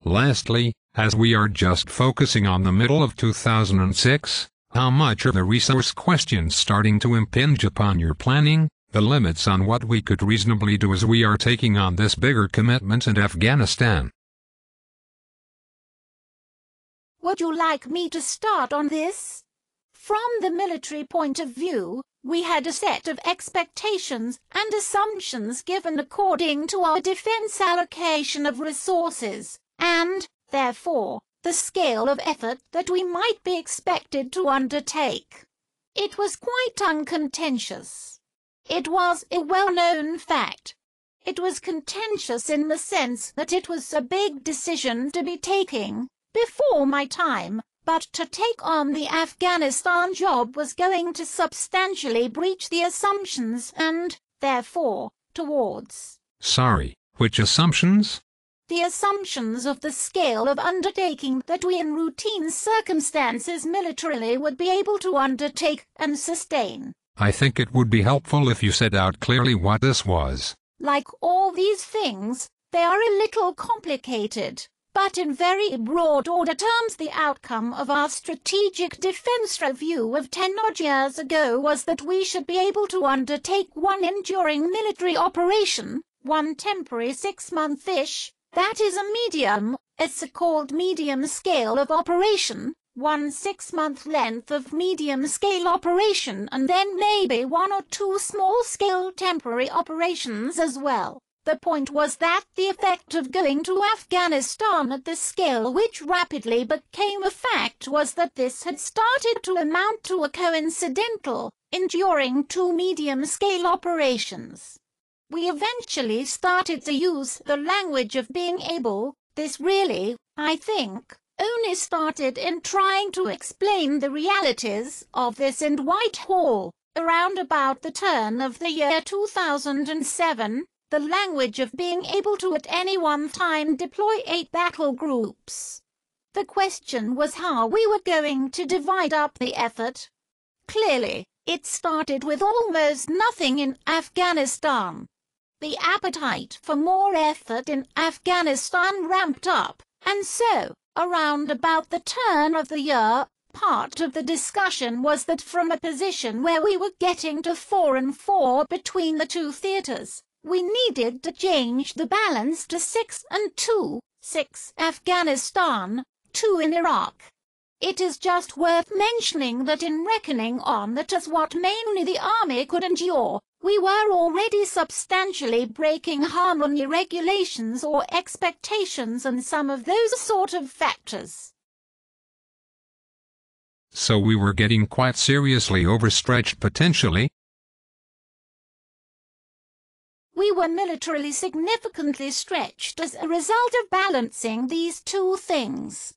Lastly, as we are just focusing on the middle of 2006, how much are the resource questions starting to impinge upon your planning, the limits on what we could reasonably do as we are taking on this bigger commitment in Afghanistan? Would you like me to start on this? From the military point of view, we had a set of expectations and assumptions given according to our defense allocation of resources, and, therefore, the scale of effort that we might be expected to undertake. It was quite uncontentious. It was a well-known fact. It was contentious in the sense that it was a big decision to be taking, before my time, but to take on the Afghanistan job was going to substantially breach the assumptions and, therefore, towards. Sorry, which assumptions? The assumptions of the scale of undertaking that we in routine circumstances militarily would be able to undertake and sustain. I think it would be helpful if you set out clearly what this was. Like all these things, they are a little complicated. But in very broad order terms, the outcome of our strategic defense review of 10-odd years ago was that we should be able to undertake one enduring military operation, one temporary 6-month-ish, that is a medium, a so-called medium scale of operation, one 6-month length of medium-scale operation, and then maybe 1 or 2 small-scale temporary operations as well. The point was that the effect of going to Afghanistan at the scale which rapidly became a fact was that this had started to amount to a coincidental, enduring 2 medium-scale operations. We eventually started to use the language of being able. This really, I think, only started in trying to explain the realities of this in Whitehall, around about the turn of the year 2007. The language of being able to at any one time deploy 8 battle groups. The question was how we were going to divide up the effort. Clearly, it started with almost nothing in Afghanistan. The appetite for more effort in Afghanistan ramped up, and so, around about the turn of the year, part of the discussion was that from a position where we were getting to 4 and 4 between the 2 theatres, we needed to change the balance to 6 and 2, 6 Afghanistan, 2 in Iraq. It is just worth mentioning that in reckoning on that as what mainly the army could endure, we were already substantially breaking harmony regulations or expectations and some of those sort of factors. So we were getting quite seriously overstretched potentially. We were militarily significantly stretched as a result of balancing these 2 things.